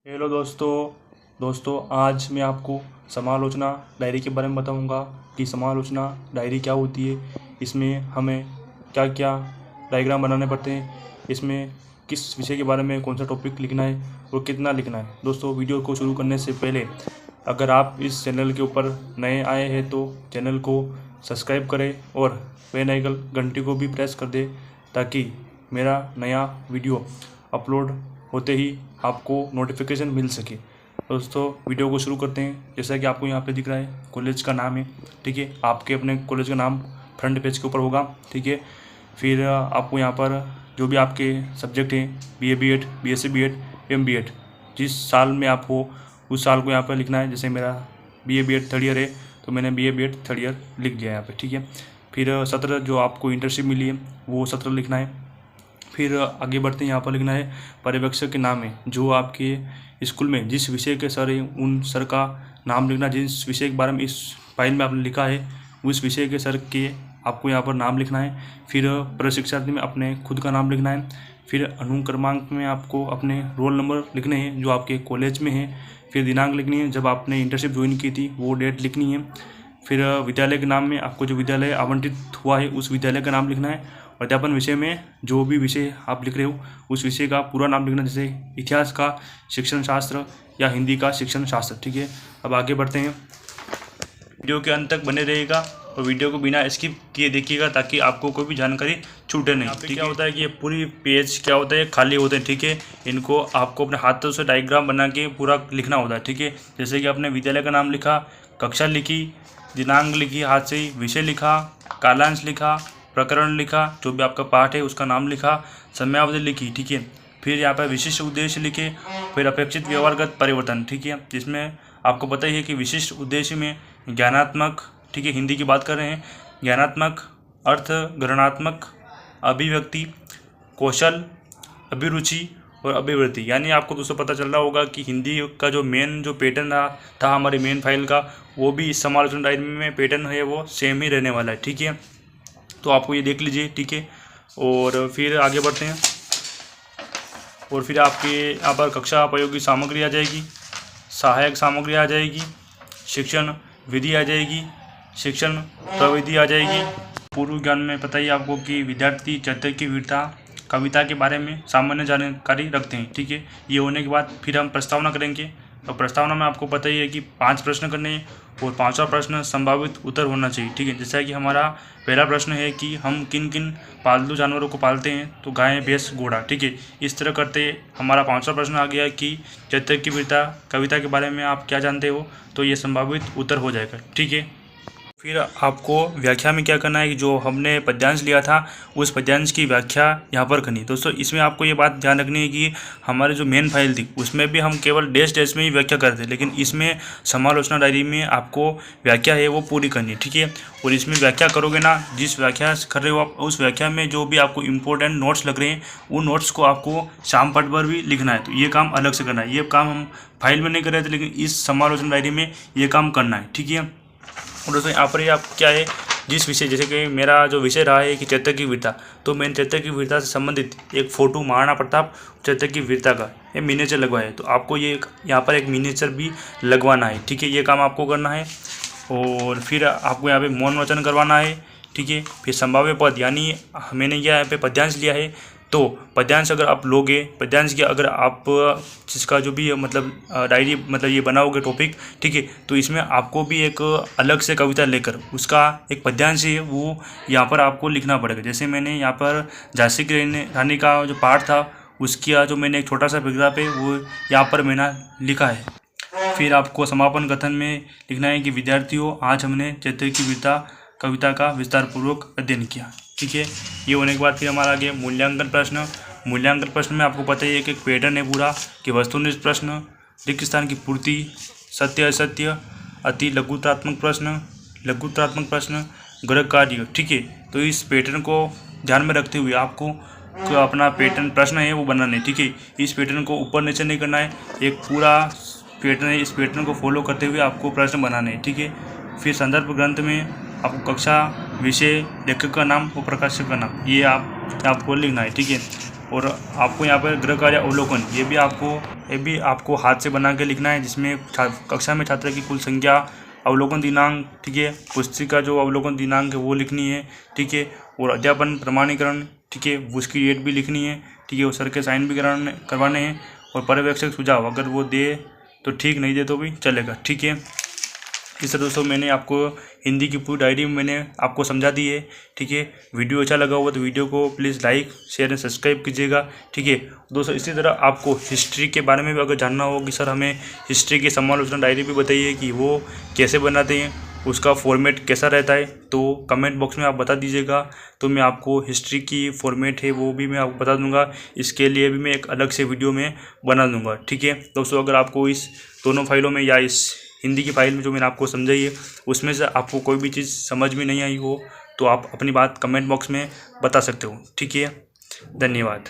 Hello दोस्तों आज मैं आपको समालोचना डायरी के बारे में बताऊंगा कि समालोचना डायरी क्या होती है। इसमें हमें क्या क्या डायग्राम बनाने पड़ते हैं, इसमें किस विषय के बारे में कौन सा टॉपिक लिखना है और कितना लिखना है। दोस्तों, वीडियो को शुरू करने से पहले अगर आप इस चैनल के ऊपर नए आए हैं तो चैनल को सब्सक्राइब करें और बेल आइकन घंटी को भी प्रेस कर दें ताकि मेरा नया वीडियो अपलोड होते ही आपको नोटिफिकेशन मिल सके। दोस्तों, वीडियो को शुरू करते हैं। जैसा कि आपको यहाँ पे दिख रहा है, कॉलेज का नाम है, ठीक है। आपके अपने कॉलेज का नाम फ्रंट पेज के ऊपर होगा, ठीक है। फिर आपको यहाँ पर जो भी आपके सब्जेक्ट हैं, BA BEd, BSc BEd, MBEd, जिस साल में आप हो उस साल को यहाँ पर लिखना है। जैसे मेरा BA BEd थर्ड ईयर है तो मैंने BA BEd थर्ड ईयर लिख दिया यहाँ पर, ठीक है। फिर सत्र जो आपको इंटर्नशिप मिली है वो सत्र लिखना है। फिर आगे बढ़ते हैं, यहाँ पर लिखना है पर्यवेक्षक के नाम है। जो आपके स्कूल में जिस विषय के सर हैं उन सर का नाम लिखना। जिस विषय के बारे में इस फाइल में आपने लिखा है उस विषय के सर के आपको यहाँ पर नाम लिखना है। फिर प्रशिक्षार्थी में अपने खुद का नाम लिखना है। फिर अनुक्रमांक में आपको अपने रोल नंबर लिखने हैं जो आपके कॉलेज में है। फिर दिनांक लिखनी है जब आपने इंटर्नशिप ज्वाइन की थी वो डेट लिखनी है। फिर विद्यालय के नाम में आपको जो विद्यालय आवंटित हुआ है उस विद्यालय का नाम लिखना है। अध्यापन विषय में जो भी विषय आप लिख रहे हो उस विषय का पूरा नाम लिखना, जैसे इतिहास का शिक्षण शास्त्र या हिंदी का शिक्षण शास्त्र, ठीक है। अब आगे बढ़ते हैं। वीडियो के अंत तक बने रहेगा और वीडियो को बिना स्किप किए देखिएगा ताकि आपको कोई भी जानकारी छूटे नहीं। ठीक है, क्या होता है कि ये पूरी पेज क्या होता है खाली होते हैं, ठीक है। इनको आपको अपने हाथों से डायग्राम बना के पूरा लिखना होता है, ठीक है। जैसे कि आपने विद्यालय का नाम लिखा, कक्षा लिखी, दिनांक लिखी, हाथ से विषय लिखा, कालांश लिखा, प्रकरण लिखा, जो भी आपका पाठ है उसका नाम लिखा, समयावधि लिखी, ठीक है। फिर यहाँ पर विशिष्ट उद्देश्य लिखे, फिर अपेक्षित व्यवहारगत परिवर्तन, ठीक है। जिसमें आपको पता ही है कि विशिष्ट उद्देश्य में ज्ञानात्मक, ठीक है, हिंदी की बात कर रहे हैं, ज्ञानात्मक, अर्थ ग्रहणात्मक, अभिव्यक्ति, कौशल, अभिरुचि और अभिवृद्धि। यानी आपको दोस्तों पता चल रहा होगा कि हिंदी का जो मेन जो पैटर्न था हमारे मेन फाइल का, वो भी इस समालोचना डायरी में पैटर्न है वो सेम ही रहने वाला है, ठीक है। तो आपको ये देख लीजिए, ठीक है। और फिर आगे बढ़ते हैं। और फिर आपके यहाँ पर कक्षा उपयोगी सामग्री आ जाएगी, सहायक सामग्री आ जाएगी, शिक्षण विधि आ जाएगी, शिक्षण प्रविधि आ जाएगी। पूर्व ज्ञान में पता ही आपको कि विद्यार्थी चरित्र की वीरता, कविता के बारे में सामान्य जानकारी रखते हैं, ठीक है। ये होने के बाद फिर हम प्रस्तावना करेंगे। तो प्रस्तावना में आपको पता ही है कि 5 प्रश्न करने हैं और 5वां प्रश्न संभावित उत्तर होना चाहिए, ठीक है। जैसा कि हमारा पहला प्रश्न है कि हम किन किन पालतू जानवरों को पालते हैं, तो गाय, भैंस, घोड़ा, ठीक है। इस तरह करते हमारा 5वां प्रश्न आ गया कि चरित्र की वीरता, कविता के बारे में आप क्या जानते हो, तो ये संभावित उत्तर हो जाएगा, ठीक है। फिर आपको व्याख्या में क्या करना है कि जो हमने पद्यांश लिया था उस पद्यांश की व्याख्या यहाँ पर करनी है। दोस्तों, इसमें आपको ये बात ध्यान रखनी है कि हमारी जो मेन फाइल थी उसमें भी हम केवल डैश डैश में ही व्याख्या करते, लेकिन इसमें समालोचना डायरी में आपको व्याख्या है वो पूरी करनी है, ठीक है। और इसमें व्याख्या करोगे ना, जिस व्याख्या कर रहे हो आप, उस व्याख्या में जो भी आपको इंपॉर्टेंट नोट्स लग रहे हैं उन नोट्स को आपको शाम पट पर भी लिखना है। तो ये काम अलग से करना है। ये काम हम फाइल में नहीं कर रहे थे, लेकिन इस समालोचना डायरी में ये काम करना है, ठीक है। और दोस्तों, यहाँ पर आप क्या है, जिस विषय, जैसे कि मेरा जो विषय रहा है कि चरित्र की वीरता, तो मैंने चरित्र की वीरता से संबंधित एक फ़ोटो महाराणा प्रताप चरित्र की वीरता का ये मिनिएचर लगवाया है। तो आपको ये यहाँ पर एक मिनिएचर भी लगवाना है, ठीक है। ये काम आपको करना है। और फिर आपको यहाँ पे मौन वचन करवाना है, ठीक है। फिर संभाव्य पद, यानी मैंने यहाँ पे पद्यांश लिया है, तो पद्यांश अगर आप लोगे, पद्यांश की अगर आप जिसका जो भी मतलब डायरी मतलब ये बनाओगे टॉपिक, ठीक है, तो इसमें आपको भी एक अलग से कविता लेकर उसका एक पद्यांश है वो यहाँ पर आपको लिखना पड़ेगा। जैसे मैंने यहाँ पर झांसी की रानी का जो पार्ट था उसका जो मैंने एक छोटा सा पैराग्राफ है वो यहाँ पर मैंने लिखा है। फिर आपको समापन कथन में लिखना है कि विद्यार्थियों, आज हमने चरित्र की वीरता कविता का विस्तारपूर्वक अध्ययन किया, ठीक है। ये होने के बाद फिर हमारा आगे मूल्यांकन प्रश्न। मूल्यांकन प्रश्न में आपको पता ही है कि एक पैटर्न है पूरा कि वस्तुनिष्ठ प्रश्न, रिक्त स्थान की पूर्ति, सत्य असत्य, अति लघुत्रात्मक प्रश्न, गृह कार्य, ठीक है। तो इस पैटर्न को ध्यान में रखते हुए आपको जो अपना पैटर्न प्रश्न है वो बनाना है, ठीक है। इस पैटर्न को ऊपर नीचे नहीं करना है, एक पूरा पैटर्न है, इस पैटर्न को फॉलो करते हुए आपको प्रश्न बनाने हैं, ठीक है। फिर संदर्भ ग्रंथ में आपको कक्षा, विषय, लेखक का नाम और प्रकाशक का नाम ये आपको लिखना है, ठीक है। और आपको यहाँ पर गृह कार्य अवलोकन ये भी आपको हाथ से बना के लिखना है, जिसमें कक्षा में छात्र की कुल संख्या, अवलोकन दिनांक, ठीक है, पुस्तिका जो अवलोकन दिनांक है वो लिखनी है, ठीक है, और अध्यापन प्रमाणीकरण, ठीक है, उसकी डेट भी लिखनी है, ठीक है, और सर के साइन भी करवाने हैं, और पर्यवेक्षक सुझाव अगर वो दे तो ठीक, नहीं दे तो भी चलेगा, ठीक है। इस तरह दोस्तों मैंने आपको हिंदी की पूरी डायरी में मैंने आपको समझा दी है, ठीक है। वीडियो अच्छा लगा हुआ तो वीडियो को please like share and subscribe कीजिएगा, ठीक है दोस्तों। इसी तरह आपको हिस्ट्री के बारे में भी अगर जानना हो कि सर हमें हिस्ट्री की समालोचना डायरी भी बताइए कि वो कैसे बनाते हैं, उसका फॉर्मेट कैसा रहता है, तो कमेंट बॉक्स में आप बता दीजिएगा, तो मैं आपको हिस्ट्री की फॉर्मेट है वो भी मैं आपको बता दूंगा। इसके लिए भी मैं एक अलग से वीडियो में बना दूंगा, ठीक है दोस्तों। अगर आपको इस दोनों फाइलों में या इस हिंदी की फाइल में जो मैंने आपको समझाई है उसमें से आपको कोई भी चीज़ समझ में नहीं आई हो तो आप अपनी बात कमेंट बॉक्स में बता सकते हो, ठीक है। धन्यवाद।